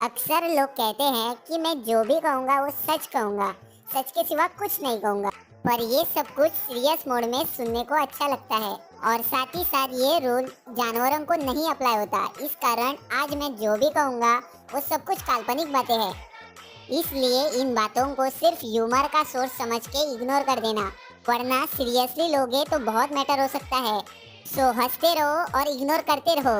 अक्सर लोग कहते हैं कि मैं जो भी कहूँगा वो सच कहूँगा, सच के सिवा कुछ नहीं कहूँगा। पर ये सब कुछ सीरियस मोड में सुनने को अच्छा लगता है और साथ ही साथ ये रूल जानवरों को नहीं अप्लाई होता। इस कारण आज मैं जो भी कहूँगा वो सब कुछ काल्पनिक बातें हैं। इसलिए इन बातों को सिर्फ ह्यूमर का सोर्स समझ के इग्नोर कर देना, वरना सीरियसली लोगे तो बहुत मैटर हो सकता है। सो हंसते रहो और इग्नोर करते रहो।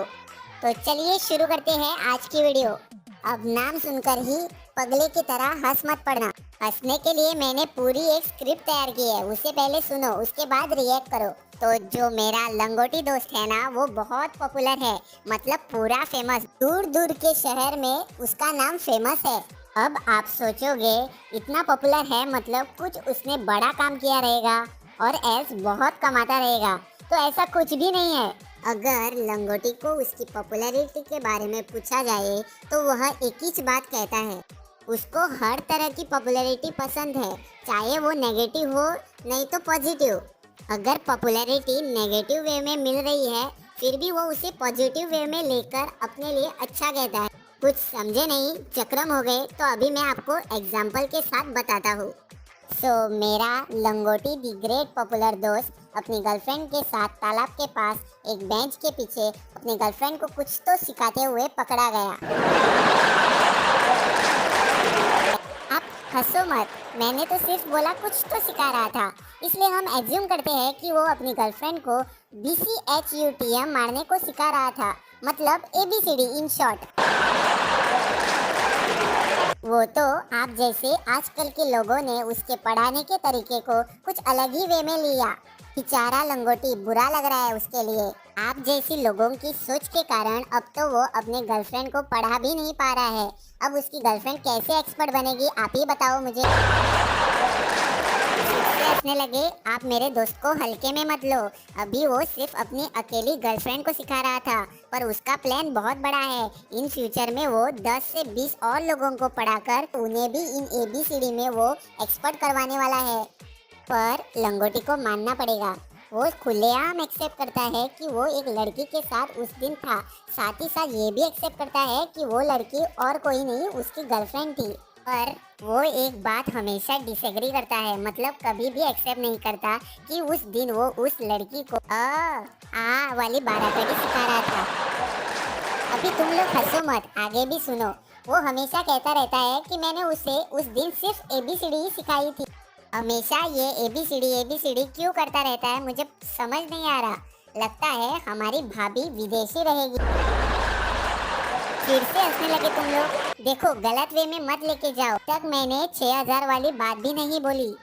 तो चलिए शुरू करते हैं आज की वीडियो। अब नाम सुनकर ही पगले की तरह हंस मत पड़ना। हंसने के लिए मैंने पूरी एक स्क्रिप्ट तैयार की है, उसे पहले सुनो, उसके बाद रिएक्ट करो। तो जो मेरा लंगोटी दोस्त है ना, वो बहुत पॉपुलर है, मतलब पूरा फेमस। दूर दूर के शहर में उसका नाम फेमस है। अब आप सोचोगे इतना पॉपुलर है मतलब कुछ उसने बड़ा काम किया रहेगा और ऐस बहुत कमाता रहेगा। तो ऐसा कुछ भी नहीं है। अगर लंगोटी को उसकी पॉपुलैरिटी के बारे में पूछा जाए तो वह एक ही बात कहता है, उसको हर तरह की पॉपुलैरिटी पसंद है, चाहे वो नेगेटिव हो नहीं तो पॉजिटिव। अगर पॉपुलैरिटी नेगेटिव वे में मिल रही है फिर भी वो उसे पॉजिटिव वे में लेकर अपने लिए अच्छा कहता है। कुछ समझे नहीं, चक्रम हो गए? तो अभी मैं आपको एग्जाम्पल के साथ बताता हूँ। मेरा लंगोटी दी ग्रेट पॉपुलर दोस्त अपनी गर्लफ्रेंड के साथ तालाब के पास एक बेंच के पीछे अपनी गर्लफ्रेंड को कुछ तो सिखाते हुए पकड़ा गया। आप हंसो मत, मैंने तो सिर्फ बोला कुछ तो सिखा रहा था, इसलिए हम एज्यूम करते हैं कि वो अपनी गर्लफ्रेंड को BCHUTM मारने को सिखा रहा था, मतलब ABCD इन शॉर्ट। वो तो आप जैसे आजकल के लोगों ने उसके पढ़ाने के तरीके को कुछ अलग ही वे में लिया। बेचारा लंगोटी, बुरा लग रहा है उसके लिए। आप जैसी लोगों की सोच के कारण अब तो वो अपने गर्लफ्रेंड को पढ़ा भी नहीं पा रहा है। अब उसकी गर्लफ्रेंड कैसे एक्सपर्ट बनेगी, आप ही बताओ मुझे। हंसने लगे, आप मेरे दोस्त को हल्के में मत लो। अभी वो सिर्फ अपनी अकेली गर्लफ्रेंड को सिखा रहा था, पर उसका प्लान बहुत बड़ा है। इन फ्यूचर में वो 10 से 20 और लोगों को पढ़ाकर उन्हें भी इन ABCD में वो एक्सपर्ट करवाने वाला है। पर लंगोटी को मानना पड़ेगा, वो खुलेआम एक्सेप्ट करता है कि वो एक लड़की के साथ उस दिन था। साथ ही साथ ये भी एक्सेप्ट करता है कि वो लड़की और कोई नहीं उसकी गर्लफ्रेंड थी। पर वो एक बात हमेशा डिसएग्री करता है, मतलब कभी भी एक्सेप्ट नहीं करता कि उस दिन वो उस लड़की को आ वाली बाराकड़ी सिखा रहा था। अभी तुम लोग हंसो मत, आगे भी सुनो। वो हमेशा कहता रहता है कि मैंने उसे उस दिन सिर्फ ABCD ही सिखाई थी। हमेशा ये ABCD क्यों करता रहता है, मुझे समझ नहीं आ रहा। लगता है हमारी भाभी विदेशी रहेगी। फिर से हंसने लगे तुम लोग। देखो, गलत वे में मत लेके जाओ। तक मैंने 6000 वाली बात भी नहीं बोली।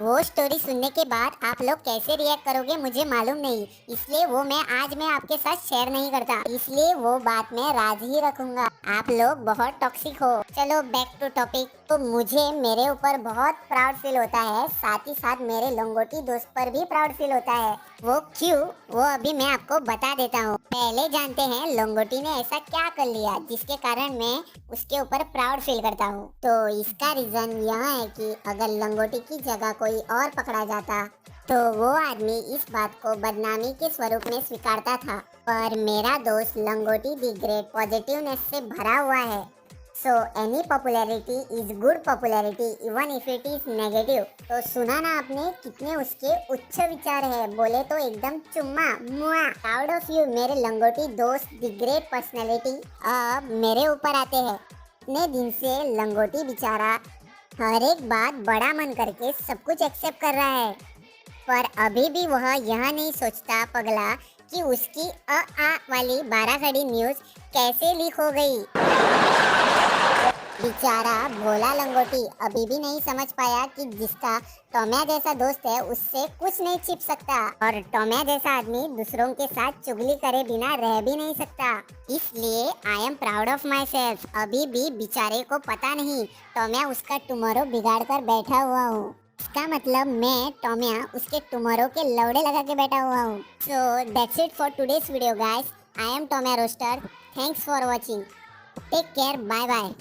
वो स्टोरी सुनने के बाद आप लोग कैसे रिएक्ट करोगे मुझे मालूम नहीं, इसलिए वो मैं आज आपके साथ शेयर नहीं करता। इसलिए वो बात मैं राज ही रखूंगा। आप लोग बहुत टॉक्सिक हो। चलो बैक टू टॉपिक। तो मुझे मेरे ऊपर बहुत प्राउड फील होता है, साथ ही साथ मेरे लंगोटी दोस्त पर भी प्राउड फील होता है। वो क्यों, वो अभी मैं आपको बता देता हूँ। पहले जानते हैं लंगोटी ने ऐसा क्या कर लिया जिसके कारण मैं उसके ऊपर प्राउड फील करता हूँ। तो इसका रीजन यह है कि अगर लंगोटी की जगह कोई और पकड़ा जाता तो वो आदमी इस बात को बदनामी के स्वरूप में स्वीकारता था। पर मेरा दोस्त लंगोटी दी ग्रेट पॉजिटिवनेस से भरा हुआ है। So any popularity is good popularity even if it is negative. तो सुना ना आपने कितने उसके उच्च विचार है, बोले तो एकदम चुम्मा मुआ। प्राउड ऑफ यू मेरे लंगोटी दोस्त दी ग्रेट पर्सनैलिटी। अब मेरे ऊपर आते हैं। इतने दिन से लंगोटी बेचारा हर एक बात बड़ा मन करके सब कुछ एक्सेप्ट कर रहा है, पर अभी भी वह यह नहीं सोचता पगला कि उसकी आ वाली बाराखड़ी न्यूज़ कैसे लीक हो गई। बेचारा भोला लंगोटी अभी भी नहीं समझ पाया कि जिसका टोम्या जैसा दोस्त है उससे कुछ नहीं छिप सकता, और टोम्या जैसा आदमी दूसरों के साथ चुगली करे बिना रह भी नहीं सकता। इसलिए I am proud of my self. अभी भी बेचारे को पता नहीं टोम्या उसका टुमारो बिगाड़ कर बैठा हुआ हूँ। इसका मतलब मैं टोम्या उसके टुमारो के लौड़े लगा के बैठा हुआ हूँ। So that's it for today's video guys. I am टोम्या roaster. Thanks for watching. Take care, bye bye.